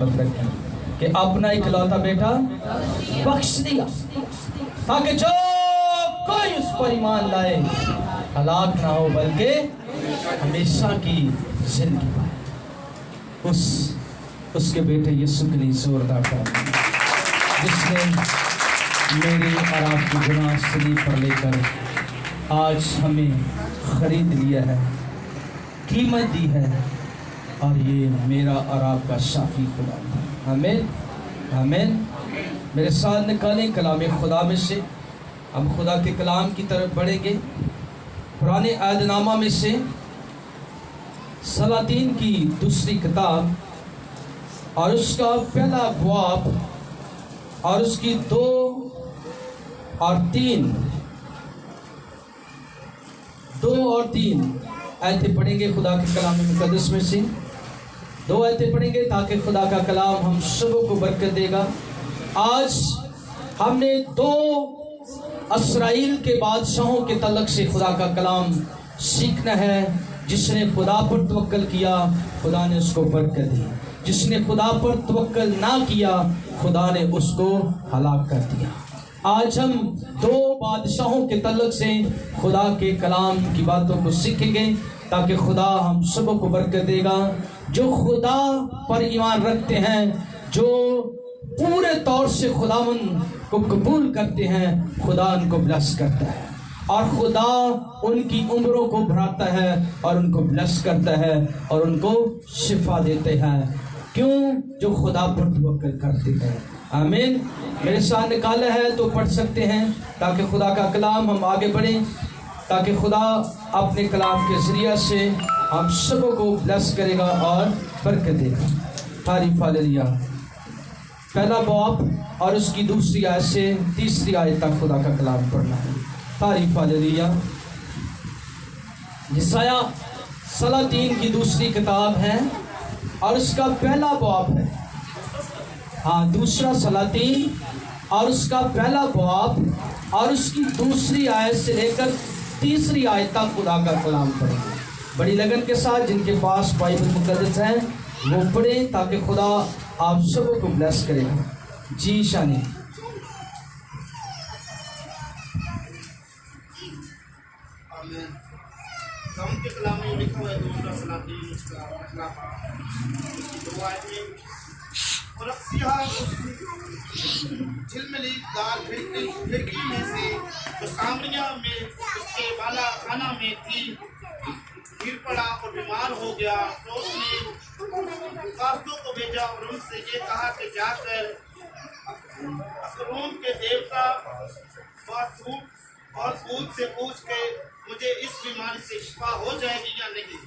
کہ اپنا اکلوتا بیٹا بخش دیا تاکہ جو کوئی اس پر ایمان لائے ہلاک نہ ہو بلکہ ہمیشہ کی زندگی پائے۔ اس کے بیٹے یسوع کے لیے زوردار تعریف، جس نے میری اور آپ کی گناہ صلیب پر لے کر آج ہمیں خرید لیا ہے، قیمت دی ہے، اور یہ میرا اور آپ کا شافی خدا ہے۔ آمین آمین۔ میرے ساتھ نکالیں کلام خدا میں سے، ہم خدا کے کلام کی طرف بڑھیں گے۔ پرانے عہد نامہ میں سے سلاطین کی دوسری کتاب اور اس کا پہلا باب اور اس کی 2 اور 3 آیتیں پڑھیں گے خدا کے کلام مقدس میں سے۔ 2 آیتیں پڑھیں گے تاکہ خدا کا کلام ہم سبوں کو برکت دے گا۔ آج ہم نے 2 اسرائیل کے بادشاہوں کے تعلق سے خدا کا کلام سیکھنا ہے۔ جس نے خدا پر توکل کیا خدا نے اس کو برکت دی، جس نے خدا پر توکل نہ کیا خدا نے اس کو ہلاک کر دیا۔ آج ہم 2 بادشاہوں کے تعلق سے خدا کے کلام کی باتوں کو سیکھیں گے تاکہ خدا ہم سبوں کو برکت دے گا۔ جو خدا پر ایمان رکھتے ہیں، جو پورے طور سے خداوند کو قبول کرتے ہیں، خدا ان کو بلس کرتا ہے، اور خدا ان کی عمروں کو بڑھاتا ہے اور ان کو بلس کرتا ہے اور ان کو شفا دیتے ہیں۔ کیوں؟ جو خدا پر توکل کرتے ہیں۔ آمین۔ میرے ساتھ نکالا ہے تو پڑھ سکتے ہیں تاکہ خدا کا کلام ہم آگے بڑھیں، تاکہ خدا اپنے کلام کے ذریعہ سے ہم سبوں کو بلس کرے گا اور برکت دے گا۔ تعریف ہاللیلویا۔ پہلا باب اور اس کی 2 آیت سے 3 آیت تک خدا کا کلام پڑھنا ہے۔ تعریف ہاللیلویا۔ یسایہ سلاطین کی 2 کتاب ہے اور اس کا پہلا باب ہے۔ 2 سلاطین اور اس کا پہلا باب اور اس کی 2 آیت سے لے کر 3 آیت تک خدا کا کلام پڑھیں گے۔ بڑی لگن کے ساتھ جن کے پاس بائبل مقدس ہے وہ پڑھیں تاکہ خدا آپ سبوں کو بلیس کرے گا۔ جی شانی۔ آمین۔ داؤد کے کلام میں لکھا ہوا ہے 2 سلاطین اس کا پہلا باب اس کی 2 آیتیں۔ اور اکسیہ جھلملی دار کھڑکی میں سے جو سامریہ میں اس کے بالا خانہ میں تھی گر پڑا اور بیمار ہو گیا، تو اس نے قاصدوں کو بھیجا اور ان سے یہ کہا کہ جا کر اکرون کے دیوتا بازبود سے پوچھ کے مجھے اس بیماری سے شفا ہو جائے گی یا نہیں۔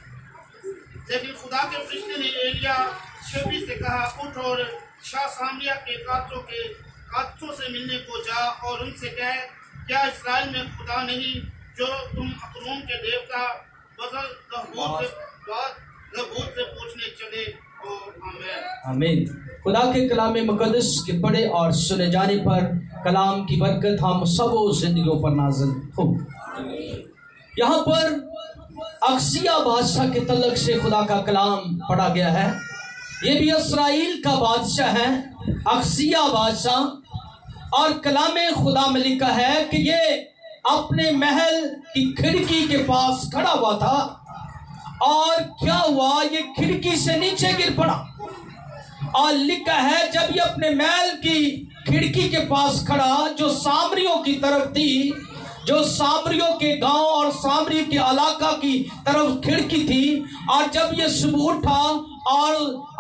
لیکن خدا کے فرشتے نے ایلیا شبی سے کہا، اٹھ اور شاہ سامریہ کے قادسوں سے ملنے کو جا اور ان سے کہے، کیا اسرائیل میں خدا نہیں جو تم اکرون کے دیوتا بازبود سے پوچھنے چلے ہو۔ آمین آمین۔ خدا کے کلام مقدس کے پڑھے اور سنے جانے پر کلام کی برکت ہم سبوں زندگیوں پر نازل ہو۔ یہاں پر اکسیہ بادشاہ کے تعلق سے خدا کا کلام پڑھا گیا ہے۔ یہ بھی اسرائیل کا بادشاہ ہے، اکسیہ بادشاہ، اور کلام خدا میں لکھا ہے کہ یہ اپنے محل کی کھڑکی کے پاس کھڑا ہوا تھا، اور کیا ہوا، یہ کھڑکی سے نیچے گر پڑا، اور لکھا ہے جب یہ اپنے محل کی کھڑکی کے پاس کھڑا جو سامریوں کی طرف تھی، جو سامریوں کے گاؤں اور سامری کے علاقہ کی طرف کھڑکی تھی، اور جب یہ صبح اٹھا اور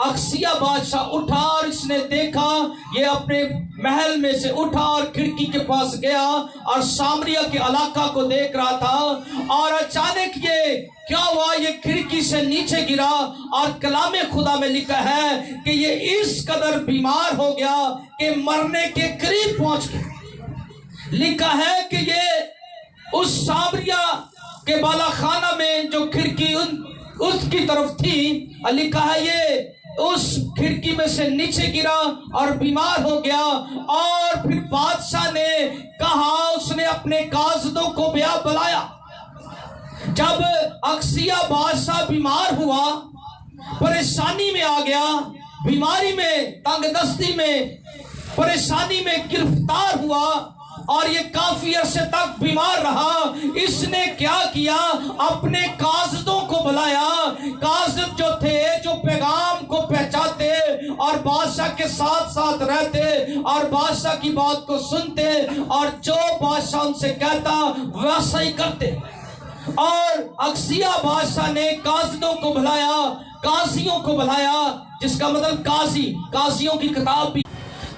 اکسیہ بادشاہ اٹھا اور اس نے دیکھا، یہ اپنے محل میں سے اٹھا اور کھڑکی کے پاس گیا اور سامریہ کے علاقہ کو دیکھ رہا تھا، اور اچانک یہ کیا ہوا، یہ کھڑکی سے نیچے گرا، اور کلام خدا میں لکھا ہے کہ یہ اس قدر بیمار ہو گیا کہ مرنے کے قریب پہنچ گیا۔ لکھا ہے کہ یہ اس سامریہ کے بالا خانہ میں جو کھڑکی اس کی طرف تھی، لکھا ہے یہ اس کھڑکی میں سے نیچے گرا اور بیمار ہو گیا، اور پھر بادشاہ نے کہا، اس نے اپنے قاصدوں کو بلایا۔ جب اکسیہ بادشاہ بیمار ہوا، پریشانی میں آ گیا، बीमारी में, तंगदस्ती में, परेशानी में गिरफ्तार हुआ और ये काफी अरसे तक बीमार रहा। इसने क्या किया, अपने काज़दों को बुलाया। काज़द जो थे, जो पैगाम को पहुंचाते और बादशाह के साथ साथ रहते और बादशाह की बात को सुनते और जो बादशाह उनसे कहता वैसा ही करते। और अक्सिया बादशाह ने काज़दों को बुलाया, काजियों को बुलाया, जिसका मतलब काजी, काजियों की किताब भी।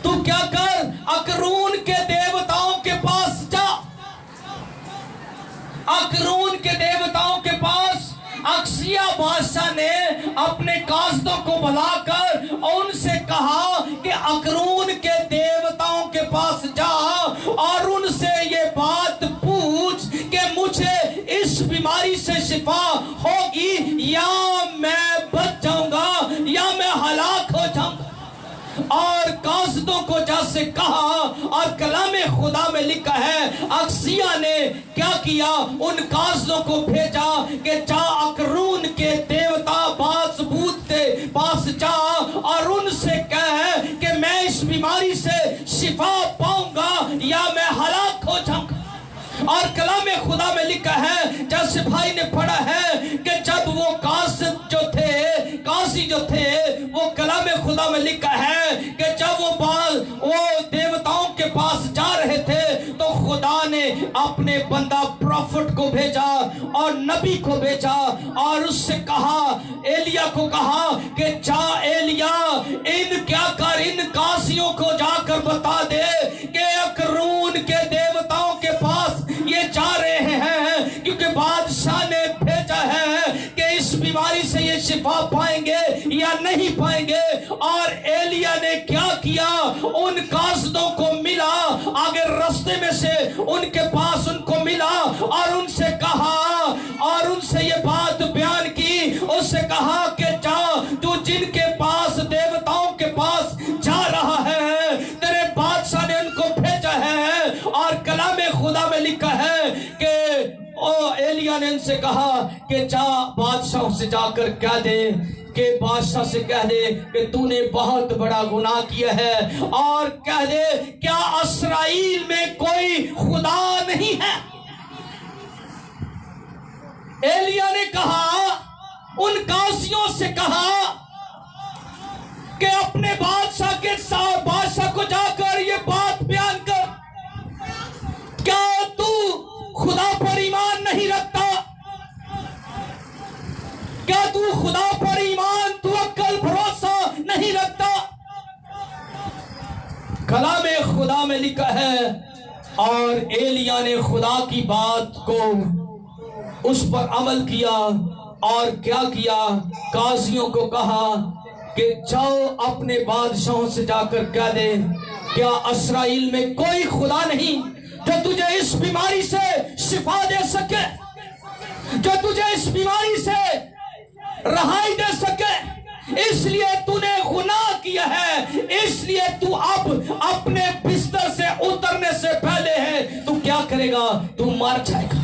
तू क्या कर, अकरून के देवताओं के पास जा। अकरून के देवताओं के पास अक्सिया बादशाह ने अपने काज़दों को बुलाकर उनसे कहा कि अकरून के देवताओं के पास जा और उनसे ये बात पूछ कि मुझे इस बीमारी से शिफा होगी या मैं बच जाऊंगा या मैं हलाक हो जाऊंगा। और काज़दों को जैसे कहा, और कलाम खुदा में लिखा है अक्सिया ने क्या किया, उन काज़दों को भेजा कि जा अकरून के देवता बासबूत के पास जा और उनसे कह कि मैं इस बीमारी से शिफा पाऊंगा या मैं हलाक हो जाऊंगा। और कलाम खुदा में लिखा है, जैसे भाई ने पढ़ा है कि जब वो काज़ी जो थे, वो कलाम खुदा में लिखा है कि जब वो देवताओं के पास जा रहे थे तो खुदा ने अपने बंदा प्रॉफिट को भेजा और नबी को भेजा और उससे कहा, एलिया को कहा कि जा एलिया, इन कासियों को जाकर बता दे कि अकरून के देवताओं के पास ये जा रहे हैं, क्योंकि बादशाह ने भेजा है कि इस बीमारी से ये शिफा पाएंगे या नहीं पाएंगे। और एलिया ने क्या किया, उन काज़दों को मिला, आगे रास्ते में से उनके पास उनको मिला और उनसे कहा और उनसे ये बात बयान की। उससे कहा कि जा, तू जिनके पास देवताओं के पास जा रहा है, तेरे बादशाह ने उनको भेजा है। और कलाम खुदा में लिखा है कि एलिया ने उनसे कहा कि जा बादशाह से जाकर कह दे कि बादशाह से कह दे कि तूने बहुत बड़ा गुनाह किया है, और कह दे क्या इस्राएल में कोई खुदा नहीं है। एलिया ने कहा, उन कासियों से कहा कि अपने बादशाह के साथ बादशाह को जाकर ये बात बयान कर, क्या तू खुदा पर ईमान नहीं रखता? क्या तू खुदा पर ईमान, तू अक्ल भरोसा नहीं रखता? कलाम खुदा में लिखा है और एलिया ने खुदा की बात को उस पर अमल किया और क्या किया, काजियों को कहा कि जाओ अपने बादशाहों से जाकर कह दे क्या इस्राएल में कोई खुदा नहीं जो तुझे इस बीमारी से शिफा दे सके, जो तुझे इस बीमारी से रहाई दे सके। इसलिए तूने गुनाह किया है, इसलिए तू अब अपने बिस्तर से उतरने से पहले है तू क्या करेगा, तू मर जाएगा।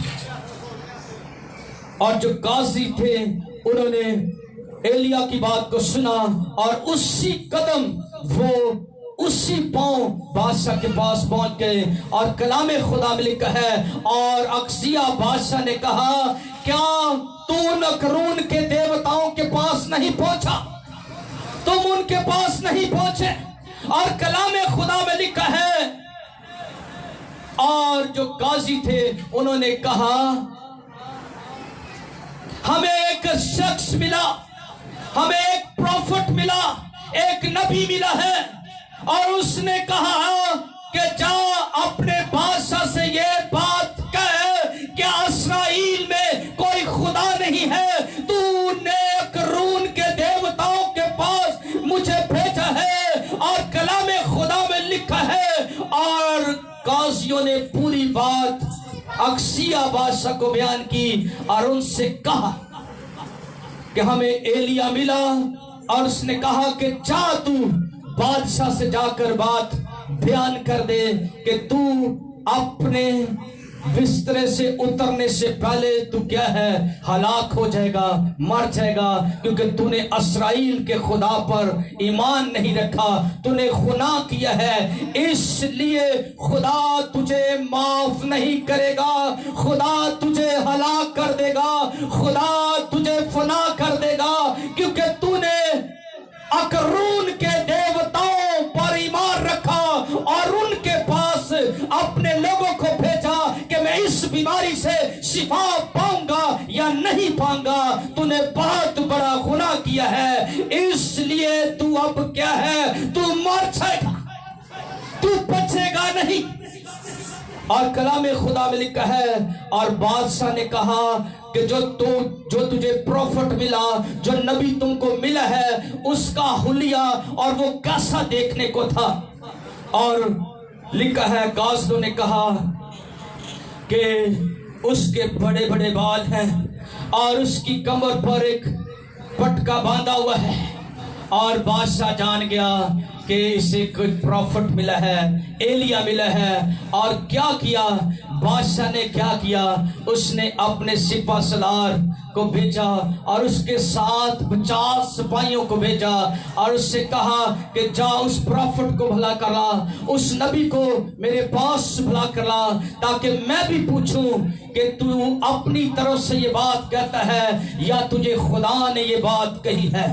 और जो काजी थे उन्होंने एलिया की बात को सुना और उसी कदम वो उसी पांव बादशाह के पास पहुंच गए। और कलाम खुदा में लिखा है और अक्सिया बादशाह ने कहा, क्या तू अकरून के देवताओं के पास नहीं पहुंचा? तुम उनके पास नहीं पहुंचे। और कलाम खुदा में लिखा है और जो काजी थे उन्होंने कहा, हमें एक शख्स मिला, हमें एक प्रॉफिट मिला, एक नबी मिला है, और उसने कहा कि जा अपने बादशाह से ये बात कह कि इस्राएल में कोई खुदा नहीं है, तूने अकरून के देवताओं के पास मुझे भेजा है। और कलाम खुदा में लिखा है और काजियों ने पूरी बात अक्सिया बादशाह को बयान की और उनसे कहा कि हमें एलिया मिला और उसने कहा कि जा तू बादशाह से जाकर बात बयान कर दे कि तू अपने बिस्तरे से उतरने से पहले तू क्या है, हलाक हो जाएगा, मर जाएगा, क्योंकि तूने इस्राएल के खुदा पर ईमान नहीं रखा, तूने गुनाह किया है, इसलिए खुदा तुझे माफ नहीं करेगा, खुदा तुझे हलाक कर देगा, खुदा तुझे फना कर देगा, क्योंकि तूने अकरून के देवताओं पर ईमान रखा और उनके पास अपने लोगों को भेजा कि मैं इस बीमारी से शिफा पाऊंगा या नहीं पाऊंगा। तूने बहुत बड़ा गुनाह किया है, इसलिए तू अब क्या है, तू मर जाएगा, तू बचेगा नहीं। और कलाम खुदा में लिखा है, और बादशाह ने कहा कि जो तुझे प्रॉफिट मिला, जो नबी तुमको मिला है, उसका हुलिया और वो कैसा देखने को था। और लिखा है, काज़दों ने कहा कि उसके बड़े बड़े बाल हैं और उसकी कमर पर एक पटका बांधा हुआ है। और बादशाह जान गया कि इसे कोई प्रॉफिट मिला है, एलिया मिला है। और क्या किया बादशाह ने, क्या किया, उसने अपने सिपा सलार को भेजा और उसके साथ 50 सिपाहियों को भेजा और उससे कहा कि जा उस प्रॉफिट को भला करा, उस नबी को मेरे पास भला करा, ताकि मैं भी पूछूं कि तू अपनी तरफ से ये बात कहता है या तुझे खुदा ने ये बात कही है।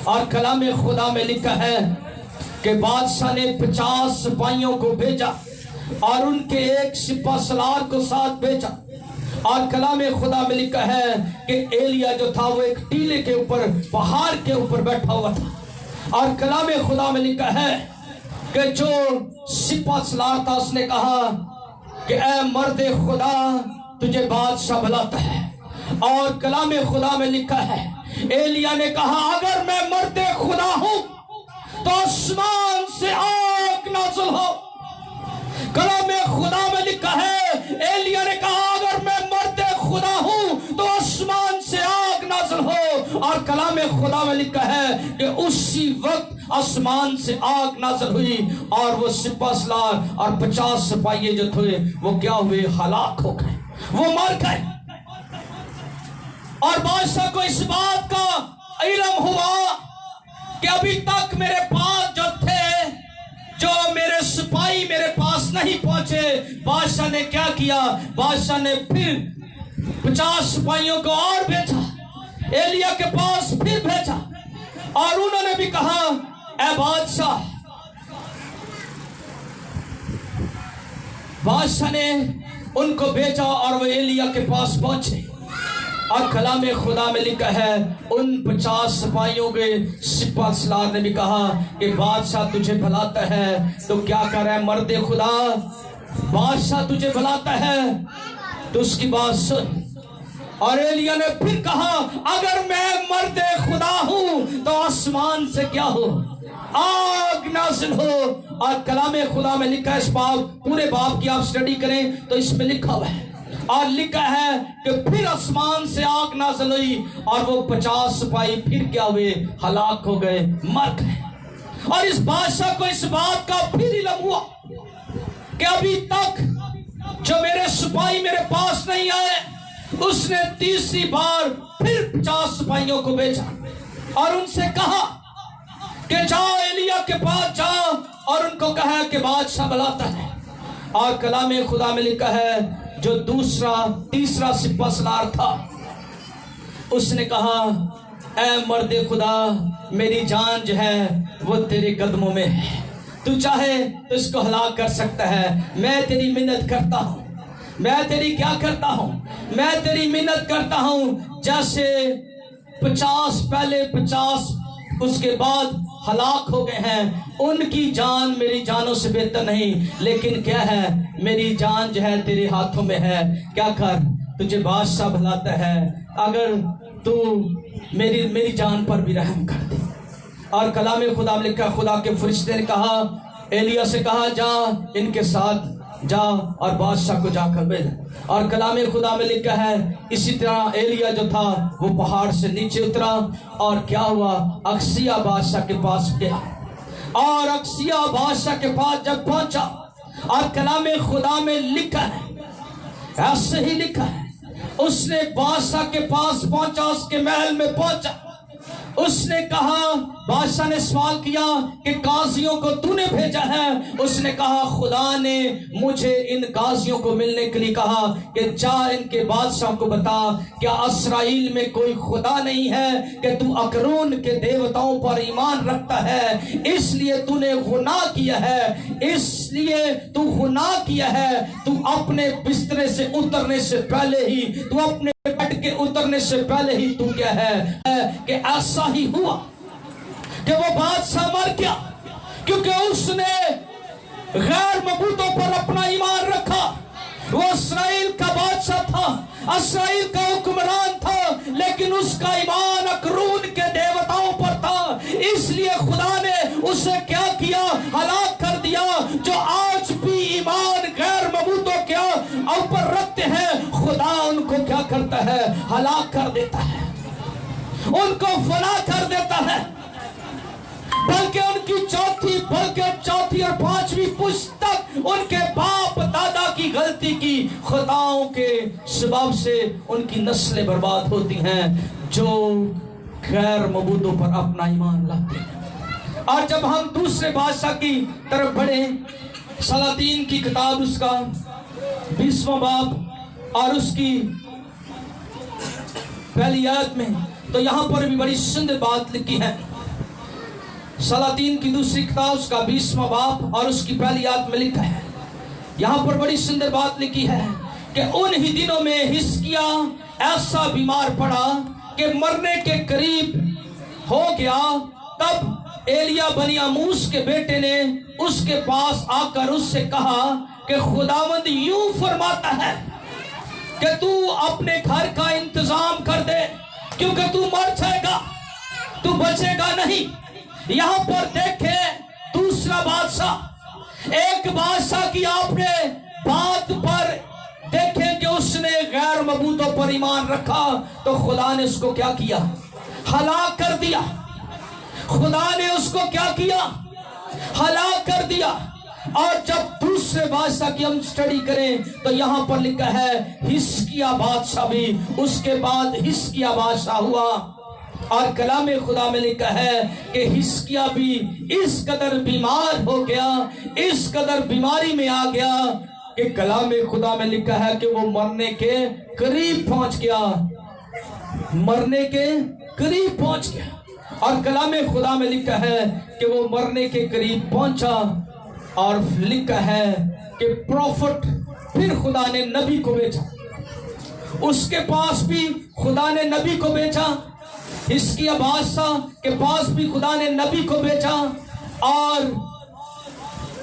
और कलाम खुदा में लिखा है कि बादशाह ने 50 सिपाहियों को भेजा और उनके एक सिपा सलार को साथ भेजा। और कलाम खुदा में लिखा है कि एलिया जो था वो एक टीले के ऊपर, पहाड़ के ऊपर बैठा हुआ था। और कलाम खुदा में लिखा है कि जो सिपा सलार था उसने कहा कि ऐ मर्द खुदा, तुझे बादशाह बुलाता है। और कलाम खुदा में लिखा है, एलिया ने कहा अगर मैं मर्द खुदा हूं तो आसमान से आग नाज़िल हो। कलाम खुदा में लिखा है, एलिया ने कहा अगर मैं मर्द खुदा हूं तो आसमान से आग नाज़िल हो। और कलाम खुदा में लिखा है कि उसी वक्त आसमान से आग नाज़िल हुई और वो सिपा सलार और 50 सिपाही जो थे वो क्या हुए, हलाक हो गए, वो मर गए। और बादशाह को इस बात का इल्म हुआ कि अभी तक मेरे पास जो थे, जो मेरे सिपाही मेरे पास नहीं पहुंचे। बादशाह ने क्या किया, बादशाह ने फिर 50 सिपाहियों को और भेजा, एलिया के पास फिर भेजा। और उन्होंने भी कहा ऐ बादशाह, बादशाह ने उनको भेजा और वो एलिया के पास पहुंचे। और कलाम खुदा में लिखा है, उन 50 सिपाहियों के सिपा सलार ने भी कहा कि बादशाह तुझे बुलाता है। तो क्या कर रहा है मर्द खुदा, बादशाह तुझे बुलाता है तो उसकी बात सुन। और एलिया ने फिर कहा अगर मैं मर्द खुदा हूं तो आसमान से क्या हो, आग नाज़िल हो। और कलाम खुदा में लिखा है, इस पूरे बाब की आप स्टडी करें तो इसमें लिखा हुआ है। और लिखा है कि फिर आसमान से आग नाज़िल हुई और वो 50 सिपाही फिर क्या हुए, हलाक हो गए, मर गए। और इस बादशाह को इस बात का फिर इल्म हुआ कि अभी तक जो मेरे सिपाही मेरे पास नहीं आए। उसने तीसरी बार फिर 50 सिपाहियों को भेजा और उनसे कहा कि जाओ एलिया के पास जाओ और उनको कहा कि बादशाह बुलाता है। और कलाम खुदा में लिखा है, जो तीसरा सिपा सलार था उसने कहा ऐ मर्द खुदा, मेरी जान जो है वो तेरे कदमों में है, तू चाहे तो इसको हलाक कर सकता है। मैं तेरी मिन्नत करता हूँ, मैं तेरी क्या करता हूँ, मैं तेरी मिन्नत करता हूँ। जैसे 50 पहले 50 उसके बाद हलाक हो गए हैं, उनकी जान मेरी जानों से बेहतर नहीं, लेकिन क्या है, मेरी जान जो है तेरे हाथों में है। क्या कर, तुझे बादशाह बुलाता है, अगर तू मेरी जान पर भी रहम कर दे। और कलाम खुदा में लिखा, खुदा के फरिश्ते ने कहा, एलिया से कहा जा इनके साथ जा और बादशाह को जाकर मिल। और कलाम खुदा में लिखा है, इसी तरह एलिया जो था वो पहाड़ से नीचे उतरा और क्या हुआ, अक्सिया बादशाह के पास गया। और अक्सिया बादशाह के पास जब पहुंचा, और कलाम खुदा में लिखा है ऐसे ही लिखा है, उसने बादशाह के पास पहुंचा, उसके महल में पहुंचा। उसने कहा, बादशाह ने सवाल किया कि काजियों को तूने भेजा है? उसने कहा, खुदा ने मुझे इन काजियों को मिलने के लिए कहा कि जा इनके बादशाह को बता, क्या इस्राएल में कोई खुदा नहीं है कि तू अकरून के देवताओं पर ईमान रखता है, इसलिए तूने गुनाह किया है, इसलिए तू गुनाह किया है। तू अपने बिस्तरे से उतरने से पहले ही, तू अपने बेड के उतरने से पहले ही तू क्या है कि ऐसा ही हुआ कि वो बादशाह मर गया, क्योंकि उसने गैर मबूतों पर अपना ईमान रखा। वो इस्राएल का बादशाह था, इस्राएल का हुक्मरान था, लेकिन उसका ईमान अकरून के देवताओं पर था। इसलिए खुदा ने उसे क्या किया? हलाक कर दिया। जो आज भी ईमान गैर मबूतों के ऊपर रखते हैं, खुदा उनको क्या करता है? हलाक कर देता है, उनको फना कर देता है। बल्कि उनकी चौथी और पांचवी पुस्तक उनके बाप दादा की गलती की खुदाओं के सबब से उनकी नस्लें बर्बाद होती हैं, जो गैर मबूदों पर अपना ईमान लाते हैं। और जब हम दूसरे बादशाह की तरफ बढ़े, सलातीन की किताब उसका 20वां बाब और उसकी पहली आयत में, तो यहां पर भी बड़ी सुंदर बात लिखी है। सलातीन की दूसरी किताब उसका 20वां बाब और उसकी पहली आयत में लिखा है, यहां पर बड़ी सुंदर बात लिखी है कि उन ही दिनों में हिजकिय्या ऐसा बीमार पड़ा कि मरने के करीब हो गया। तब एलिया बनी अमूस के बेटे ने उसके पास आकर उससे कहा कि खुदावंद यूं फरमाता है कि तू अपने घर का इंतजाम कर दे, क्योंकि तू मर जाएगा, तू बचेगा नहीं। यहां पर देखे दूसरा बादशाह, एक बादशाह की आपने बात पर देखे कि उसने गैर मबूदों पर ईमान रखा, तो खुदा ने उसको क्या किया? हलाक कर दिया। खुदा ने उसको क्या किया? हलाक कर दिया। और जब दूसरे बादशाह की हम स्टडी करें तो यहां पर लिखा है हिजकिय्या बादशाह भी, उसके बाद हिजकिय्या बादशाह हुआ। और कलाम खुदा में लिखा है कि हिजकिय्या भी इस कदर बीमार हो गया, इस कदर बीमारी में आ गया कि कलाम खुदा में लिखा है कि वो मरने के करीब पहुंच गया, मरने के करीब पहुंच गया। और कलाम खुदा में लिखा है कि वो मरने के करीब पहुंचा, और लिखा है कि प्रॉफिट, फिर खुदा ने नबी को भेजा, उसके पास भी खुदा ने नबी को भेजा, हिजकिय्या बादशाह के पास भी खुदा ने नबी को भेजा, और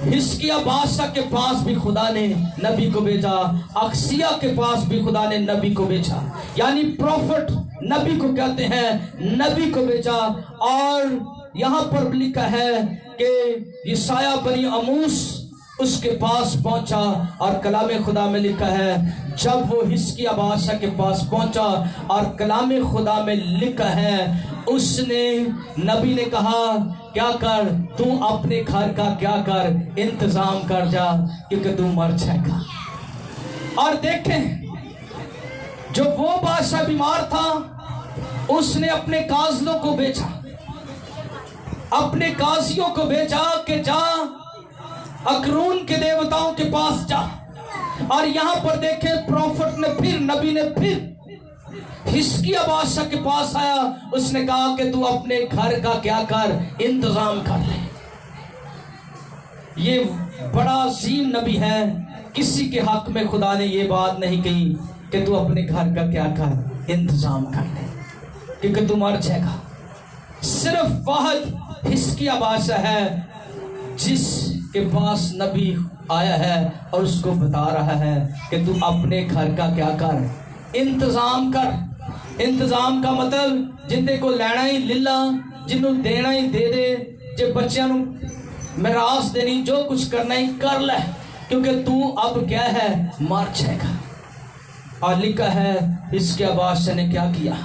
हिजकिय्या बादशाह के पास भी खुदा ने नबी को भेजा, अक्सिया के पास भी खुदा ने नबी को भेजा। यानी प्रॉफिट नबी को कहते हैं, नबी को भेजा। और यहां पर लिखा है कि यशायाह बनी अमूस उसके पास पहुंचा, और कलाम खुदा में लिखा है जब वो हिजकिय्या बादशाह के पास पहुंचा, और कलाम खुदा में लिखा है उसने, नबी ने कहा क्या कर, तू अपने घर का क्या कर, इंतजाम कर जा, क्योंकि तू मर जाएगा। और देखें, जो वो बादशाह बीमार था, उसने अपने काजलों को भेजा, अपने काजियों को भेजा कि जा अकरून के देवताओं के पास जा। और यहां पर देखे प्रॉफिट ने फिर, नबी ने फिर हिजकिय्या बादशाह के पास आया, उसने कहा कि तू अपने घर का क्या कर, इंतजाम कर ले। ये बड़ा अजीम नबी है, किसी के हक में खुदा ने ये बात नहीं कही कि तू अपने घर का क्या कर, इंतजाम कर ले, क्योंकि तू मर जाएगा। सिर्फ वाहिद हिजकिय्या बादशाह है जिसके पास नबी आया है और उसको बता रहा है कि तू अपने घर का क्या कर, इंतजाम कर। इंतजाम का मतलब जिंदे को लेना ही लिला, जिन्हों देना ही दे दे, जे बच्चों को मिरास देनी, जो कुछ करना ही कर ले, क्योंकि तू अब क्या है, मर जाएगा। और लिखा है हिजकिय्या बादशाह ने क्या किया,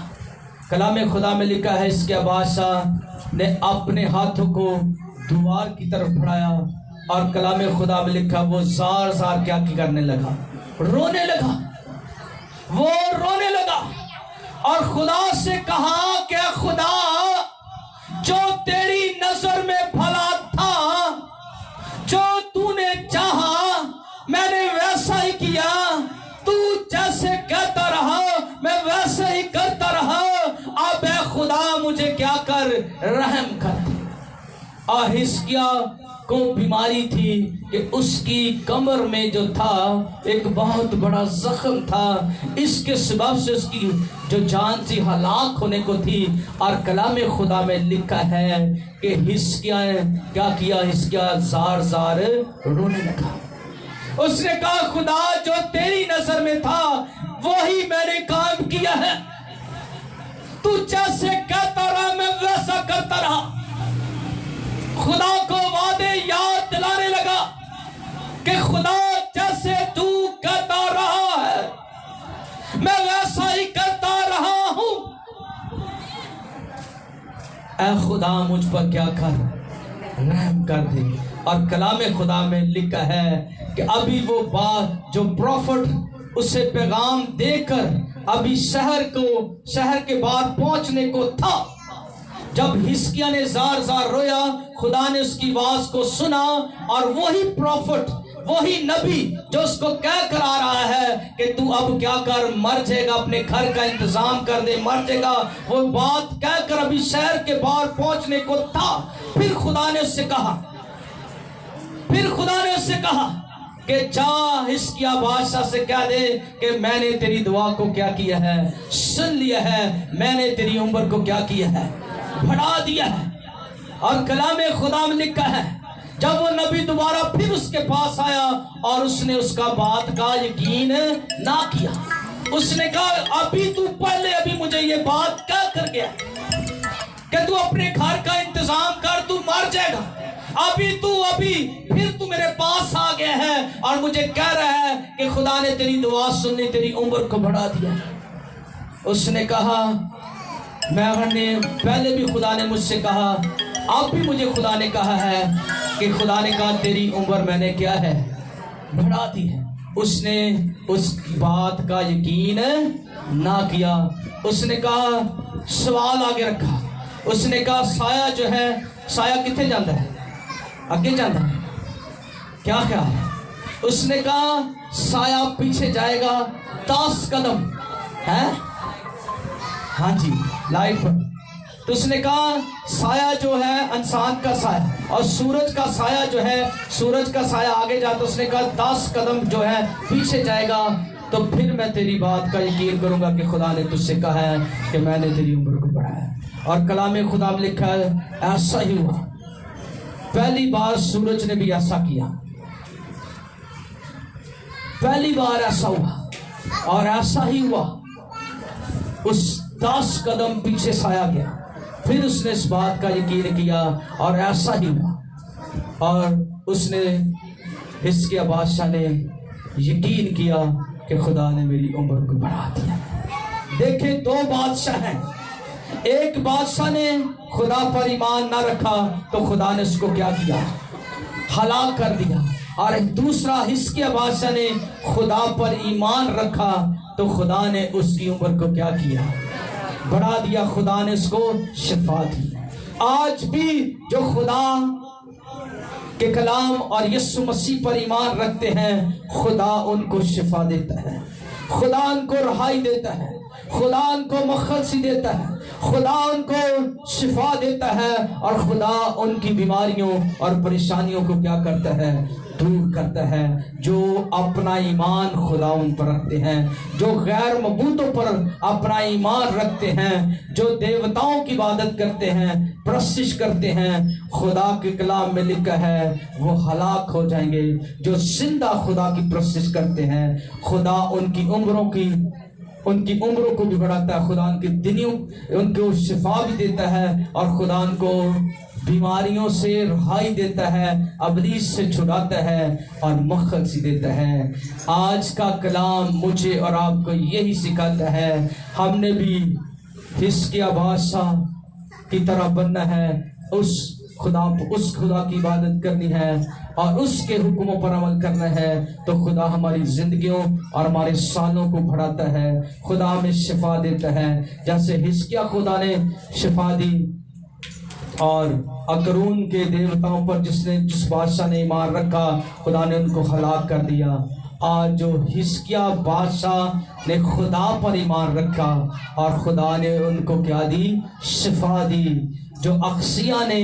कलाम खुदा में लिखा है हिजकिय्या बादशाह ने अपने हाथों को दीवार की तरफ बढ़ाया, और कलाम खुदा में लिखा वो जार जार क्या करने लगा, रोने लगा। وہ رونے لگا اور خدا سے کہا کہ خدا، جو تیری نظر میں بھلا تھا، جو تو نے چاہا میں نے ویسا ہی کیا، تو جیسے کہتا رہا میں ویسا ہی کرتا رہا، اب اے خدا مجھے کیا کر، رحم کر دے۔ اور حزقیاہ کو بیماری تھی کہ اس کی کمر میں جو تھا ایک بہت بڑا زخم تھا، اس کے سبب سے اس کی جو جان تھی ہلاک ہونے کو تھی۔ اور کلام خدا میں لکھا ہے کہ حزقیاہ نے کیا کیا، حزقیاہ زار زار رونے لگا۔ اس نے کہا خدا، جو تیری نظر میں تھا وہی میں نے کام کیا ہے، تو جیسے کہتا رہا میں ویسا کرتا رہا۔ خدا کو وعدے یاد دلانے لگا کہ خدا، جیسے تو کہتا رہا ہے میں ویسا ہی کرتا رہا ہوں، اے خدا مجھ پر کیا کر، رحم کر دے۔ اور کلام خدا میں لکھا ہے کہ ابھی وہ بات جو پروفٹ اسے پیغام دے کر ابھی شہر کے باہر پہنچنے کو تھا، جب حزقیاہ نے زار زار رویا، خدا نے اس کی آواز کو سنا، اور وہی پروفٹ، وہی نبی جو اس کو کہہ کر آ رہا ہے کہ تو اب کیا کر، مر جائے گا، اپنے گھر کا انتظام کر دے، مر جائے گا، وہ بات کہہ کر ابھی شہر کے باہر پہنچنے کو تھا، پھر خدا نے اس سے کہا کہ جا حزقیاہ بادشاہ سے کہہ دے کہ میں نے تیری دعا کو کیا کیا ہے، سن لیا ہے، میں نے تیری عمر کو کیا کیا ہے، بڑھا دیا ہے۔ اور کلام خدا میں لکھا ہے جب وہ نبی دوبارہ پھر اس کے پاس آیا اور اس نے اس کا بات کا یقین نہ کیا، اس نے کہا ابھی تو پہلے ابھی مجھے یہ بات کہہ کر گیا کہ تو اپنے گھر کا انتظام کر، تو مر جائے گا، ابھی پھر تو میرے پاس آ گیا ہے اور مجھے کہہ رہا ہے کہ خدا نے تیری دعا سنی، تیری عمر کو بڑھا دیا۔ اس نے کہا میں نے پہلے بھی خدا نے مجھ سے کہا، اب بھی مجھے خدا نے کہا ہے کہ خدا نے کہا تیری عمر میں نے کیا ہے، بڑھا دی ہے۔ اس نے اس بات کا یقین نہ کیا۔ اس نے کہا، سوال آگے رکھا، اس نے کہا سایہ جو ہے، سایہ کتنے جاتا ہے، آگے جاتا ہے، کیا خیال ہے؟ اس نے کہا سایہ پیچھے جائے گا 10 قدم ہے، ہاں جی لائٹ پر۔ تو اس نے کہا سایہ جو ہے انسان کا سایہ اور سورج کا سایہ جو ہے، سورج کا سایہ آگے جاتا، اس نے کہا 10 قدم جو ہے پیچھے جائے گا، تو پھر میں تیری بات کا یقین کروں گا کہ خدا نے تجھ سے کہا ہے کہ میں نے تیری عمر کو بڑھایا۔ اور کلام خدا میں لکھا ہے ایسا ہی ہوا، پہلی بار سورج نے بھی ایسا کیا، پہلی بار ایسا ہوا اور ایسا ہی ہوا، اس 10 قدم پیچھے سایہ گیا، پھر اس نے اس بات کا یقین کیا اور ایسا ہی ہوا، اور اس نے حزقیاہ بادشاہ نے یقین کیا کہ خدا نے میری عمر کو بڑھا دیا۔ دیکھیں 2 بادشاہ ہیں، ایک بادشاہ نے خدا پر ایمان نہ رکھا تو خدا نے اس کو کیا کیا، ہلاک کر دیا، اور ایک دوسرا حزقیاہ بادشاہ نے خدا پر ایمان رکھا تو خدا نے اس کی عمر کو کیا کیا، بڑھا دیا، خدا نے اس کو شفا دی۔ آج بھی جو خدا کے کلام اور یسوع مسیح پر ایمان رکھتے ہیں، خدا ان کو شفا دیتا ہے، خدا ان کو رہائی دیتا ہے، خدا ان کو مخلصی دیتا ہے، خدا ان کو شفا دیتا ہے، اور خدا ان کی بیماریوں اور پریشانیوں کو کیا کرتا ہے، دور کرتا ہے۔ جو اپنا ایمان خدا ان پر رکھتے ہیں، جو غیر معبودوں پر اپنا ایمان رکھتے ہیں، جو دیوتاؤں کی عبادت کرتے ہیں، پرستش کرتے ہیں، خدا کے کلام میں لکھا ہے وہ ہلاک ہو جائیں گے۔ جو زندہ خدا کی پرستش کرتے ہیں، خدا ان کی عمروں کو بھی بڑھاتا ہے، خدا ان کو شفا بھی دیتا ہے، اور خدا ان کو بیماریوں سے رہائی دیتا ہے، ابلیس سے چھڑاتا ہے اور مخلصی دیتا ہے۔ آج کا کلام مجھے اور آپ کو یہی سکھاتا ہے، ہم نے بھی حزقیاہ بادشاہ کی طرح بننا ہے، اس خدا اس خدا کی عبادت کرنی ہے اور اس کے حکموں پر عمل کرنا ہے تو خدا ہماری زندگیوں اور ہمارے سالوں کو بڑھاتا ہے، خدا ہمیں شفا دیتا ہے۔ جیسے حزقیہ خدا نے شفا دی اور اکرون کے دیوتاؤں پر جس بادشاہ نے ایمان رکھا خدا نے ان کو ہلاک کر دیا۔ آج جو حزقیہ بادشاہ نے خدا پر ایمان رکھا اور خدا نے ان کو کیا دی؟ شفا دی۔ جو اقصیہ نے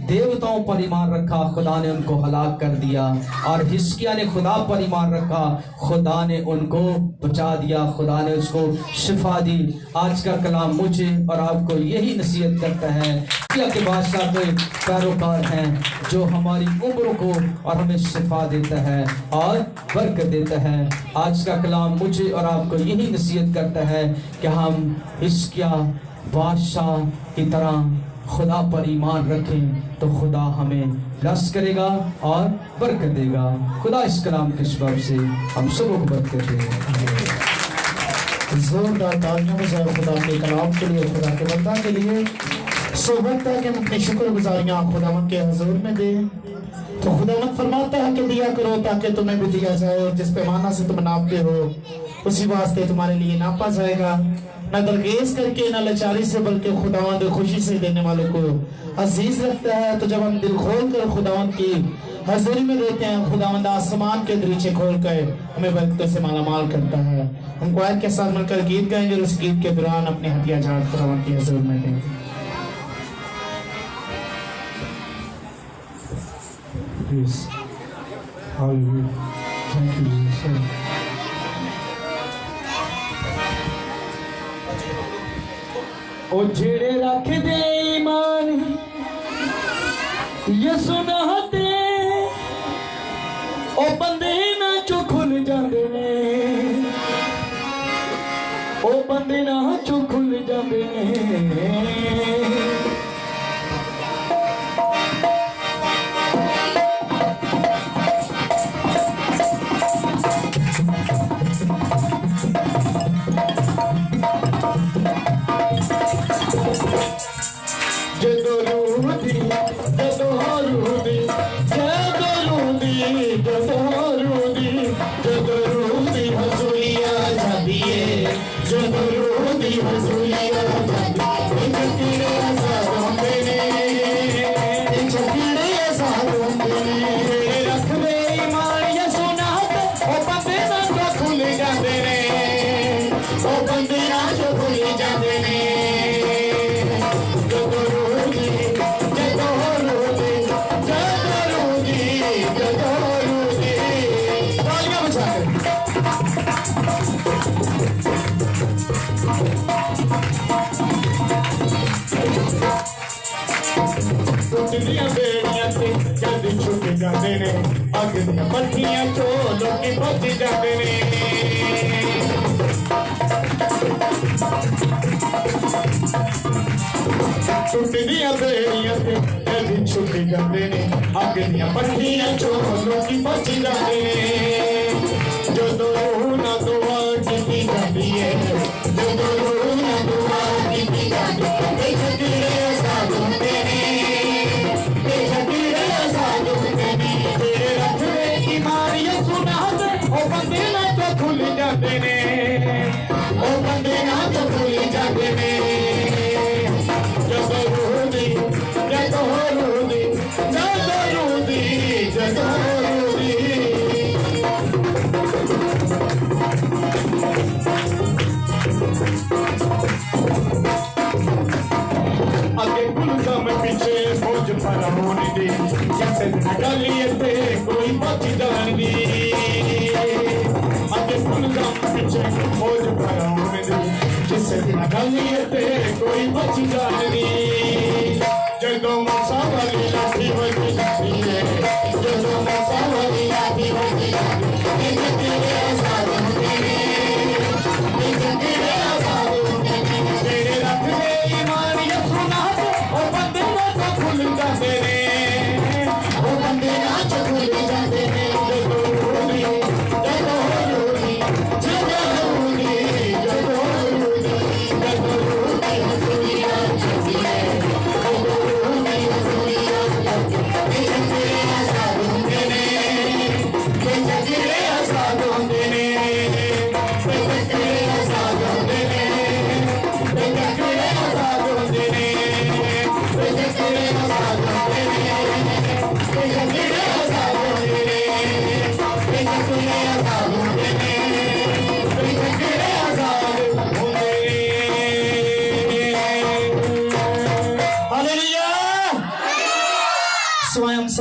دیوتاؤں پر ایمان رکھا خدا نے ان کو ہلاک کر دیا، اور حزقیہ نے خدا پر ایمان رکھا خدا نے ان کو بچا دیا، خدا نے اس کو شفا دی۔ آج کا کلام مجھے اور آپ کو یہی نصیحت کرتا ہے، حزقیہ کے بادشاہ کے پیروکار ہیں جو ہماری عمروں کو اور ہمیں شفا دیتا ہے اور برکت دیتا ہے۔ آج کا کلام مجھے اور آپ کو یہی نصیحت کرتا ہے کہ ہم حزقیہ بادشاہ کی طرح خدا پر ایمان رکھیں تو خدا ہمیں بلس کرے گا اور برکت دے گا۔ خدا اس کلام کے سبب سے ہم سب کو برکت دے گا۔ زوردار تالیاں بجائے خدا کے کلام کے لیے، خدا کے بندہ کے لیے۔ سو وقت ہے کہ ہم اپنی شکر گزاریاں خداوند کے حضور میں دیں۔ تو خداوند فرماتا ہے کہ دیا کرو تاکہ تمہیں بھی دیا جائے، اور جس پیمانہ سے تم ناپتے ہو اسی واسطے تمہارے لیے ناپا جائے گا۔ نہ دلگیز کر کے نہ لچاری سے، بلکہ خداوند خوشی سے دینے والوں کو عزیز رکھتا ہے۔ تو جب ہم دل کھول کر خداوند کی حضوری میں دیتے ہیں، خداوند آسمان کے دریچے کھول کر ہمیں برکتوں سے مالا مال کرتا ہے۔ ہم قائد کے ساتھ مل کر گیت گائیں گے اور اس گیت کے دوران اپنے ہدیہ جات خداوند کی حضور میں دیں گے۔ Please. Hallelujah. Thank you, Jesus. او جڑے رکھ دے ایمان یسو نہتے او بندے نہ چو کھل جاندے نے، او بندے نہ چو کھل جاندے نے۔ پٹھیاں چولوں کی بچ جاتے نے، ٹوٹدیاں بیڑیاں تے کدی چھٹ جاتے نے، اگ دیاں پٹھیاں چولوں کی بچ جاتے نے۔ جدوں روح نہ دعا کیتی جاندی ہے، جدوں روح نہ دعا کیتی جاندی ہے، بے شکیلے آزاد ہوندے نے، بے شکیلے آزاد ہوندے نے۔ تیرے رکھ دے ایمان یسوع نال او بندے نہ تو کھل جاندے نے، او بندے نہ تو کھل جاندے نے۔ جدوں روح دی، جدوں روح دی، جدوں روح دی، جدوں روح دی۔ اگے گلزم پیچھے فوج فرعون دی، جیسے نگالیے تے کوئی بچ جان دی۔ اگے گلزم پیچھے فوج فرعون دی، جیسے نگالیے تے کوئی بچ جان دی۔ جدوں موسیٰ والی لاٹھی بچ جاتی ہے، جدوں موسیٰ والی لاٹھی بچ جاتی ہے، جتنے آزاد ہوتے ہیں، جتنے آزاد ہوتے ہیں۔ تیرے رکھ دے ایمان یسوع نال او بندے نہ تو کھل جاندے نے، او بندے نہ تو کھل جاندے نے۔ جدوں روحی، جدوں روحی، جدوں روحی، جدوں روحی، جدوں روحی حضوری آ جاتی ہے، جدوں روحی حضوری آ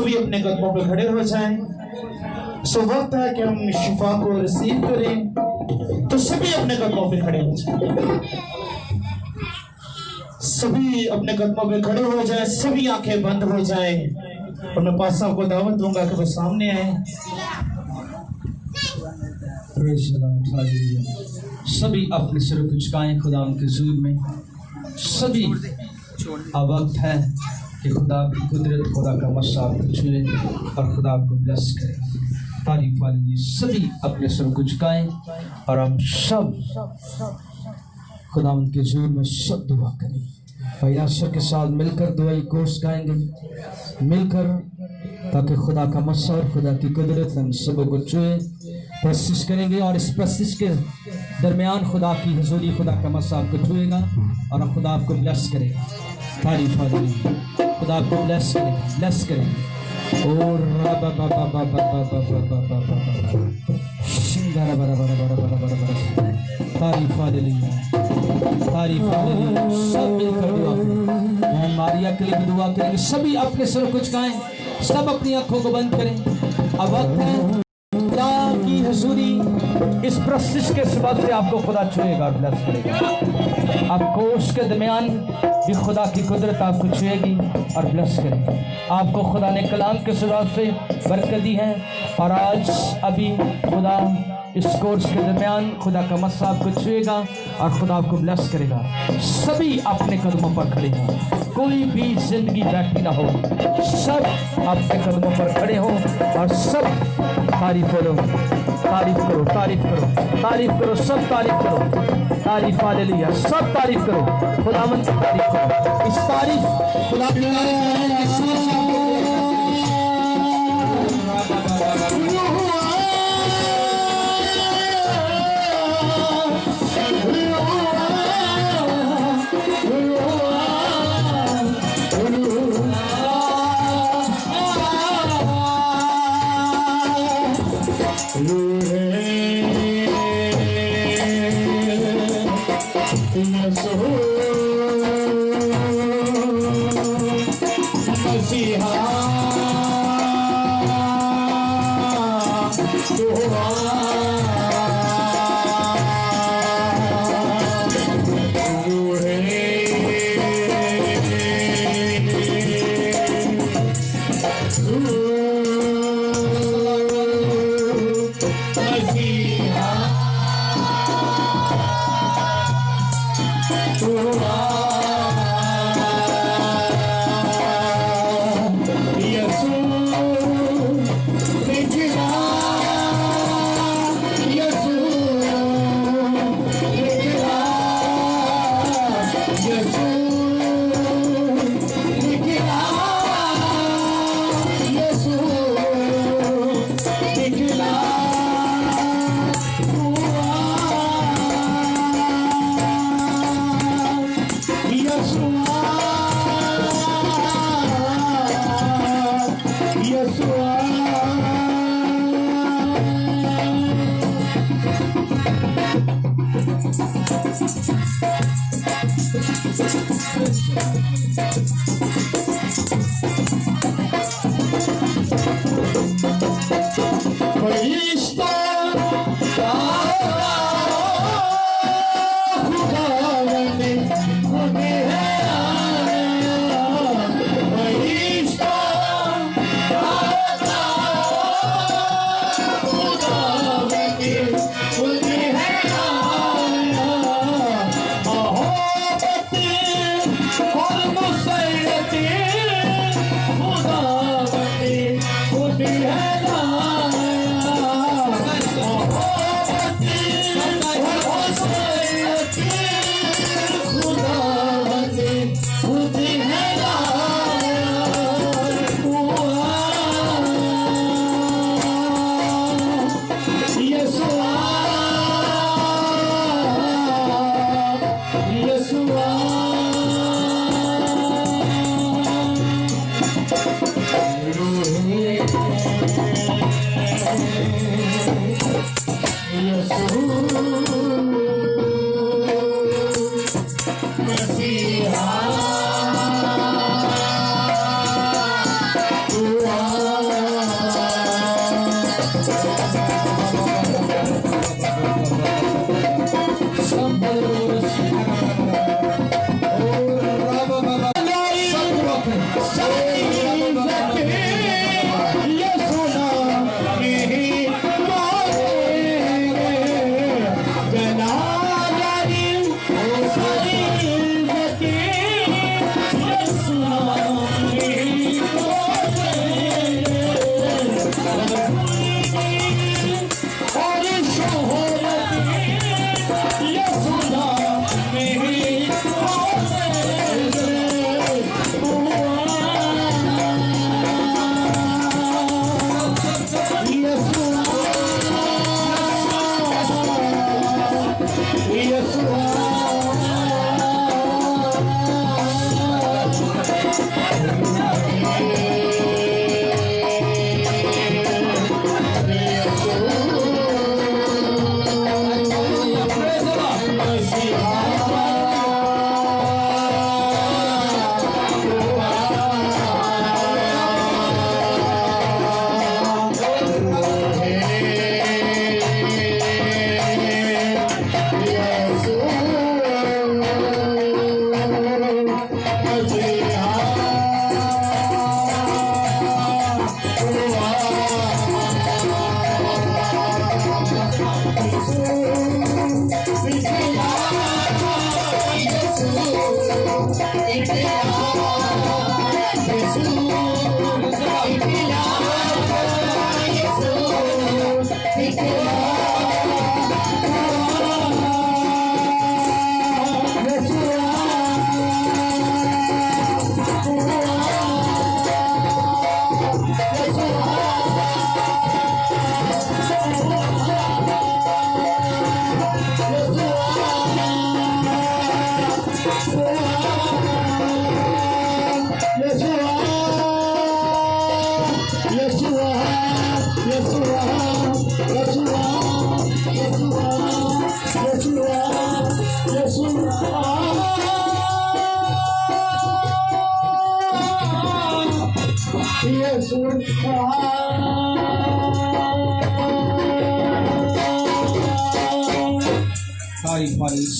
सभी अपने कदमों पे खड़े हो जाएं। सो वक्त है कि हम शिफा को रिसीव करें, तो सभी अपने कदमों पे खड़े हो जाएं। सभी अपने कदमों पे खड़े हो जाएं, सभी आंखें बंद हो जाएं, और मैं पास साहब को दावत दूंगा कि वो सामने आए। सभी अपने सिर को झुकाएं खुदा के हुजूर में। सभी अब वक्त है कि खुदा की कुदरत, खुदा का मस्सा आपको छुए और खुदा आपको ब्लेस करे। तारीफ वाले लिए सभी अपने सिर को झुकाएं और हम सब खुदा के हुजूर में सब दुआ करें। भाई नासिर के साथ मिलकर दुआई कोर्स गाएंगे मिलकर, ताकि खुदा का मस्सा और खुदा की कुदरत हम सबों को छुए। प्रस्तिश करेंगे और इस प्रस्तिश के दरमियान खुदा की हुजूरी, खुदा का मस्सा आपको छुएगा और खुदा आपको ब्लेस करेगा। तारीफ वाली खुदा आपको ब्लेस करेगा और शिंगारा बरा बरा बरा बरा बरा बरा। तारीफ वाली सब मिलकर दुआ करें। मारिया के लिए दुआ करेंगे। सभी अपने सिर को झुकाएं, सब अपनी आंखों को बंद करें। अब वक्त है खुदा की हुजूरी, इस प्रस्तिश के सबब से आपको खुदा छुएगा, ब्लेस करेगा। आप कोश के दरमियान भी खुदा की कुदरत आपको छुएगी और ब्लेस करेगी। आपको खुदा ने कलाम के सबब से बरकत दी है और आज अभी खुदा इस कोर्स के दरमियान खुदा का मस्सा आपको छुएगा और खुदा आपको ब्लेस करेगा। सभी अपने कदमों पर खड़े हों, कोई भी जिंदगी बैठी ना हो, सब अपने कदमों पर खड़े हों और सब तारीफ करो, तारीफ करो, तारीफ करो, तारीफ करो, सब तारीफ करो। तारीफ हालेलुया, सब तारीफ करो, खुदावंद की तारीफ करो। इस तारीफ खुदा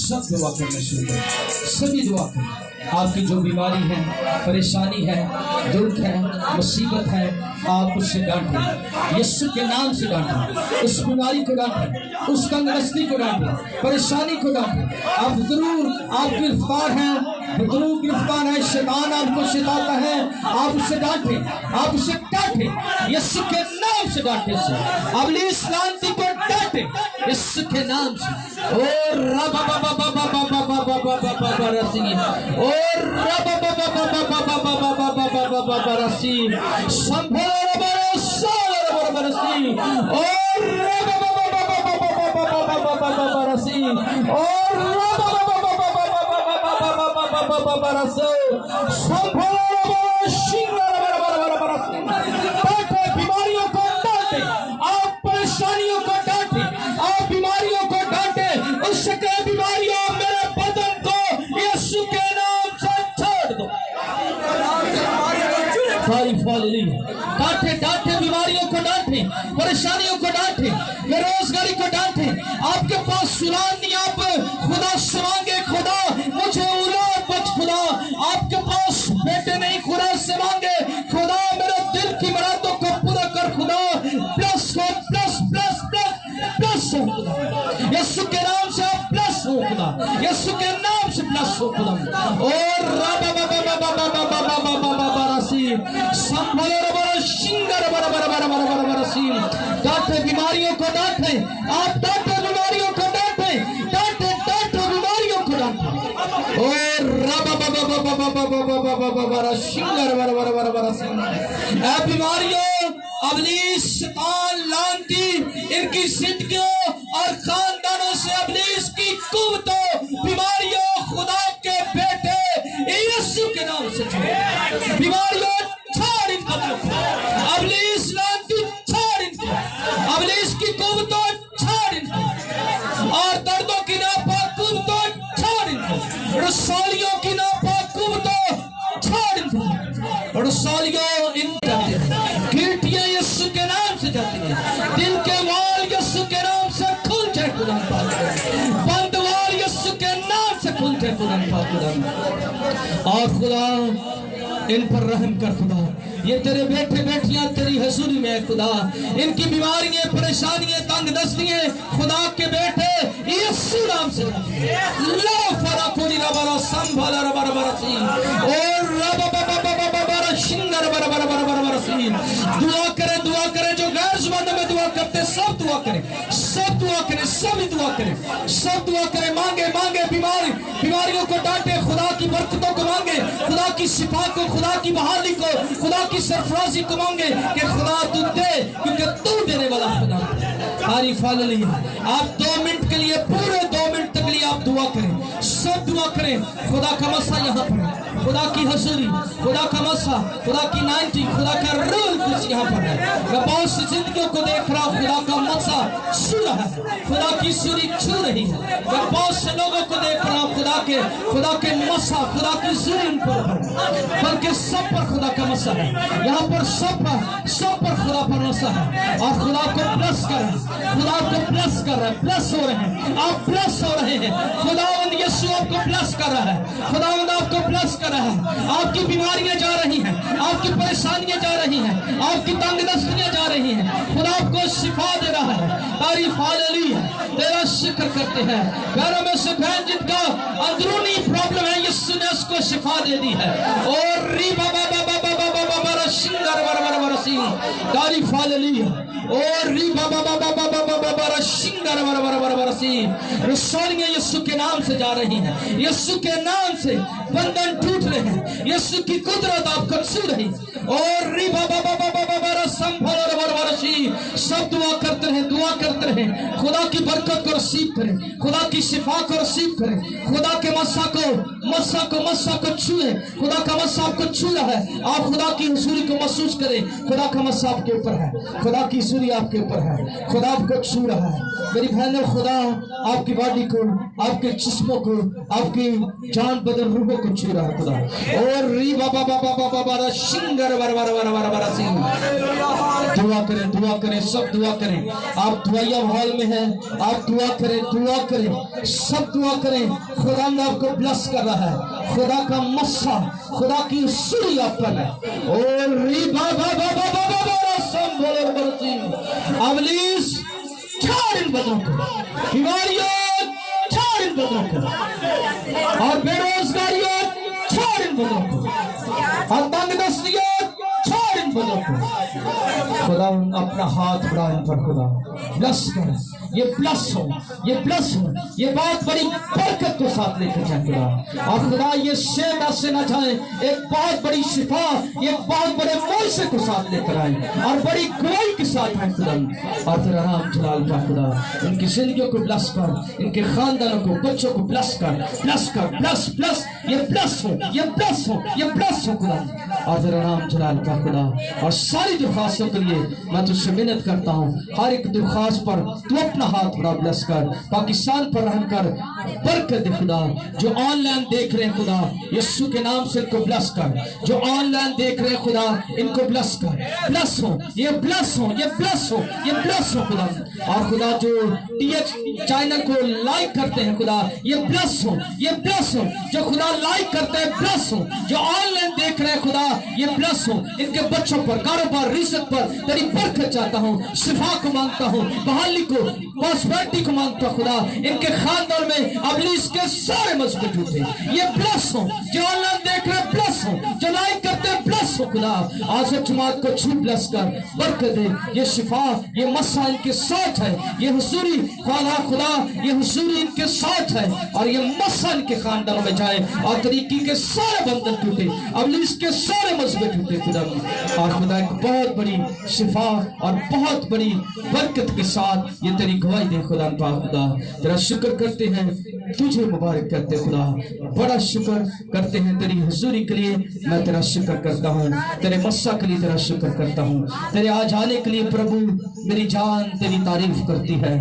सब दुआ करना शुरू करें, सभी दुआ करें। आपकी जो बीमारी है, परेशानी है, दुख है, मुसीबत है, आप उससे डांटें, यीशु के नाम से डांटें, उस बीमारी को डांटें, उस तंगदस्ती को डांटें, परेशानी को डांटें। आप जरूर आप गिरफ्तार हैं, जरूर गिरफ्तार है, शैतान आपको सताता है, आप उसे डांटें, आप उसे डांटें, यीशु के नाम से डांटें उसे, इब्लीस लानती को डांटें यीशु के नाम से। और बीमारियों को डांटे, आप परेशानियों को डांटे, आप बीमारियों को डांटे, उससे कहे बीमारियों मेरे बदन को यीशु के नाम से छोड़ दो। डांटे डांटे बीमारियों को डांटे, परेशानियों को डांटे, बेरोजगारी को डांटे। आपके पास सुरान नहीं, आप खुदा से मांगे, खुदा मुझे औलाद बख्श, खुदा आपके पास बेटे नहीं, खुदा से मांगे, खुदा मेरे दिल की मुरादों को पूरा कर, खुदा प्लस हो, प्लस प्लस प्लस प्लस हो खुदा, यीशु के नाम से आप प्लस हो खुदा, यीशु के नाम से प्लस हो खुदा। और डांटे बीमारियों को डांटे, आप डांटे बीमारियों को डांटे, डांटे डांटे बीमारियों को डांटे। और बीमारियों, इब्लीस, शैतान, लानती, इनकी जिंदगियों और खानदानों से इब्लीस की कुव्वतों, बीमारियों, खुदा के बेटे यीशु के नाम से बीमारियों छोड़ इनको, इब्लीस लानती छोड़ इनको, इब्लीस की कुव्वतों छोड़ इनको, और दर्दों की नापाक कुव्वतों छोड़ इनको, रसूलियों की नापाक कुव्वतों छोड़ इनको, रसूलियों इन गिरटियां यीशु के नाम से जाती हैं, दिल के वाल यीशु के नाम से खुल जाए खुदा पाक, बंद वाल यीशु के नाम से खुल जाए खुदा पाक। और खुदा इन पर रहम कर खुदा, ये तेरे बेटे बेटियां तेरी हजूरी में है खुदा, इनकी बीमारियां, परेशानियां, तंगदस्तियां, खुदा के बेटे यीशु नाम से ला फराकुनी रबरा संभाला रबरा बरसी और दुआ करें जो गैर जुबानों में दुआ करते, सब दुआ करें, सब दुआ करें, सभी दुआ करें, सब दुआ करें, मांगे मांगे, बीमारियों को डांटे, खुदा की बरकतों को मांगे, खुदा की शिफा को, खुदा की बहाली को, खुदा की सरफराजी को मांगे कि खुदा तू दे, क्योंकि तू देने वाला खुदा। तारीफ हालेलुया। आप 2 मिनट के लिए, पूरे 2 मिनट तक लिए आप दुआ करें, सब दुआ करें। खुदा का मसा यहाँ पर है, खुदा की हजूरी, खुदा का मसा, खुदा की 90, खुदा का रूल कुछ यहाँ पर है। मैं बहुत सी जिंदगियों को देख रहा हूँ, खुदा का मसा छू रहा है, खुदा की सूरी छू रही है। मैं बहुत से लोगों को देख रहा हूँ, खुदा के मसा, खुदा की सूरी उन पर, बल्कि सब पर खुदा का मसा है। यहाँ पर सब पर खुदा पर मसा है, और खुदा को प्लस कर रहे हैं, खुदा को प्लस कर रहे हैं, प्लस हो रहे हैं, आप प्लस हो रहे हैं। खुदावंद यीशु आपको प्लस कर रहा है, खुदावंद आपको प्लस कर रहा है। आपकी बीमारियां जा रही हैं, आपकी परेशानियां जा रही हैं, आपकी तंगदस्तियां जा रही हैं, खुदा आपको शिफा दे रहा है। तारीफ हालेलुया। तेरा जिक्र करते हैं, घरों में से बहन जिनका अंदरूनी प्रॉब्लम है, यीशु ने उसको शिफा दे दी है। और री बाबा बाबा बाबा बाबा बाबा सिंगर वर वर सी, तारीफ हालेलुया। और री बाबा बाबा बाबा बाबा बाबा सिंगर वर वर वर वर सी, रसूलियां यीशु के नाम से जा रही हैं, यीशु के नाम से बंधन टूट रहे हैं, यीशु की कुदरत आपको छू रही। और री बाबा बाबा बाबा बाबा संभल वर वर सी, मसीह सब दुआ करते रहें खुदा की बरकत को रसीव करें, खुदा की शिफा को रसीव करें, खुदा के मस्सा को छुए, खुदा का मस्सा आपको छू रहा है, आप खुदा की हुजूरी को महसूस करें, खुदा का मस्सा आपके ऊपर है, खुदा की हुजूरी आपके ऊपर है, खुदा आपको छू रहा है। मेरी बहनों, खुदा आपकी बॉडी को, आपके जिस्मों को, आपकी जान बदन रूहों को छू रहा है खुदा। और री बाबा बाबा बाबा बाबा सिंगर वर वर वर वर वर सिंह। दुआ करें, सब दुआ करें। आप दुआया हॉल में हैं, आप दुआ करें, सब दुआ करें। खुदा ने आपको ब्लेस कर रहा है, खुदा का मस्सा, खुदा की सूरी आप पर है। और री बाबा बाबा बाबा बाबा संभल बरसिंह। अबलीस छाड़ इन बदलों को, बीमारियों छाड़ इन बदलों को, और बेरोजगारियों छाड़ इन बदलों को, और तंगदस्तियों छाड़ इन बदलों को। खुदा अपना हाथ बढ़ा इन पर, खुदा ब्लेस कर, ये ब्लेस हो, ये बहुत बड़ी बरकत को साथ लेकर जाए खुदा। और खुदा ये शेर से ना जाए, एक बहुत बड़ी शिफा, एक बहुत बड़े मोइसे को साथ लेकर आए, और बड़ी गवाही के साथ आए खुदा। और तेरा नाम जलाल का खुदा, इनकी जिंदगियों को ब्लेस कर, इनके खानदानों को, बच्चों को ब्लेस कर, ब्लेस, ये ब्लेस हो खुदा। और तेरा नाम जलाल का खुदा। और सारी दरख्वास्तों के लिए मैं तुझसे मिन्नत करता हूँ, हर एक दरख्वास्त पर तू अपना हाथ बड़ा ब्लेस कर, पाकिस्तान पर रहम कर, बरकत दे खुदा। जो ऑनलाइन देख रहे हैं खुदा, यीशु के नाम से इनको ब्लेस कर, जो ऑनलाइन देख रहे हैं खुदा, इनको ब्लेस कर, ब्लेस हो खुदा। और खुदा जो टीएच चैनल को लाइक करते हैं खुदा, ये ब्लेस हो, जो खुदा लाइक करते हैं ब्लेस हो, जो ऑनलाइन देख रहे हैं खुदा, ये ब्लेस हो। इनके बच्चों पर, कारोबार, रिज़्क़ पर तेरी बरकत चाहता हूँ, शिफा को मांगता हूँ, बहाली को, प्रॉस्पेरिटी को मांगता खुदा। इनके खानदान में अबलीस के सारे मजबूत होते, ये ब्लेस हो, जो ऑनलाइन देख रहे ब्लेस हो, जो लाइक करते ब्लेस हो खुदा। आज जमात को छू ब्लेस कर, बरकत दे, ये शिफा, ये मस्सा इनके साथ है, ये हुजूरी खुदा, ये हुजूरी इनके साथ है, और ये मस्सा इनके खानदानों में जाए, और तरीकी के सारे बंधन टूटे, अबलीस के सारे मजबूत टूटे खुदा। और खुदा एक बहुत बड़ी शिफा और बहुत बड़ी बरकत के साथ ये तेरी गवाही दे खुदा पाक। खुदा तेरा शुक्र करते हैं, तुझे मुबारक करते हैं खुदा, बड़ा शुक्र करते हैं तेरी हुजूरी के लिए। मैं तेरा शुक्र करता हूँ, तेरे मस्सा के लिए तेरा शुक्र करता हूँ, तेरे आ जाने के लिए प्रभु मेरी जान तेरी तारीफ करती है,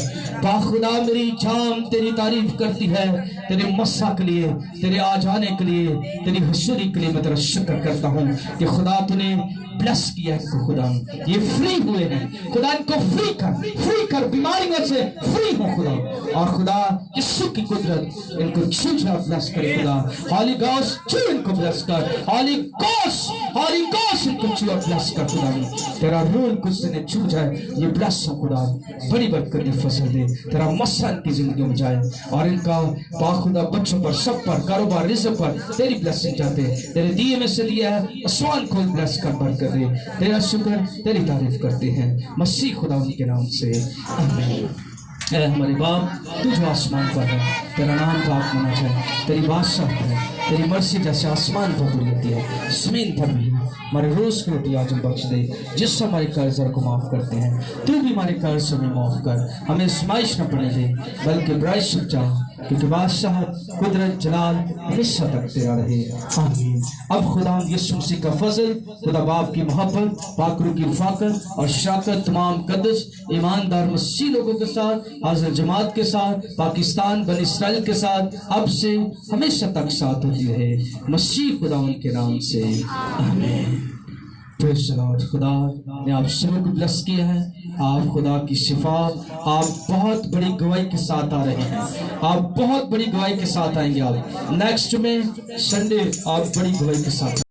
खुदा मेरी जान तेरी तारीफ करती है। तेरे मस्सा के लिए, तेरे आ जाने के लिए, तेरी हुजूरी के लिए मैं तेरा शुक्र करता हूँ कि खुदा तूने ब्लेस किया इनको खुदा, ये फ्री हुए हैं खुदा, इनको फ्री कर बीमारियों से फ्री हो खुदा। और खुदा यीशु की कुदरत इनको छू जा, ब्लेस करे खुदा। हॉली गोस्ट छू इनको ब्लेस कर, हॉली गोस्ट इनको छू और ब्लेस कर खुदा। तेरा रूल कुछ ने छू जाए, ये ब्लेस हो खुदा, बड़ी बरकत की फसल दे, तेरा मस्सा इनकी जिंदगी में जाए, और इनका खुदा बच्चों पर, सब पर, कारोबार, रिज़्क़ पर तेरी ब्लेसिंग चाहते, तेरे दिए में से दिया है, आसमान खोल ब्लेस कर, बरकत दे। तेरा शुक्र, तेरी तारीफ करते हैं मसीह खुदा उनके नाम से, आमीन। ऐ हमारे बाप तू जो आसमान पर है, तेरा नाम पाक होना चाहिए, तेरी बादशाह है, तेरी मर्जी जैसे आसमान पर पूरी होती है, ज़मीन पर भी। हमारे रोज़ की रोटी आज हम बख्श दे, जिससे हमारे कर्ज को माफ़ करते हैं, तू भी हमारे कर्ज हमें माफ़ कर, हमें आजमाइश न पड़ने दे, बल्कि बुराई से बचा, क्योंकि बादशाह, कुदरत, जलाल हमेशा तक तेरा रहे, आमीन। अब खुदा यीशु मसीह का फजल, खुदा बाप की मोहब्बत, पाक रूह की रफ़ाकत और शराकत तमाम कदस ईमानदार मसीह लोगों के साथ, हाज़िर जमात के साथ, पाकिस्तान बन इस्राइल के साथ, अब से हमेशा तक साथ होती रहे, मसीह खुदा उनके नाम से, आमीन। Praise the Lord. खुदा ने आप सबों को ब्लेस किया है, आप खुदा की शिफा, आप बहुत बड़ी गवाही के साथ आ रहे हैं, आप बहुत बड़ी गवाही के साथ आएंगे। आप नेक्स्ट में संडे आप बड़ी गवाही के साथ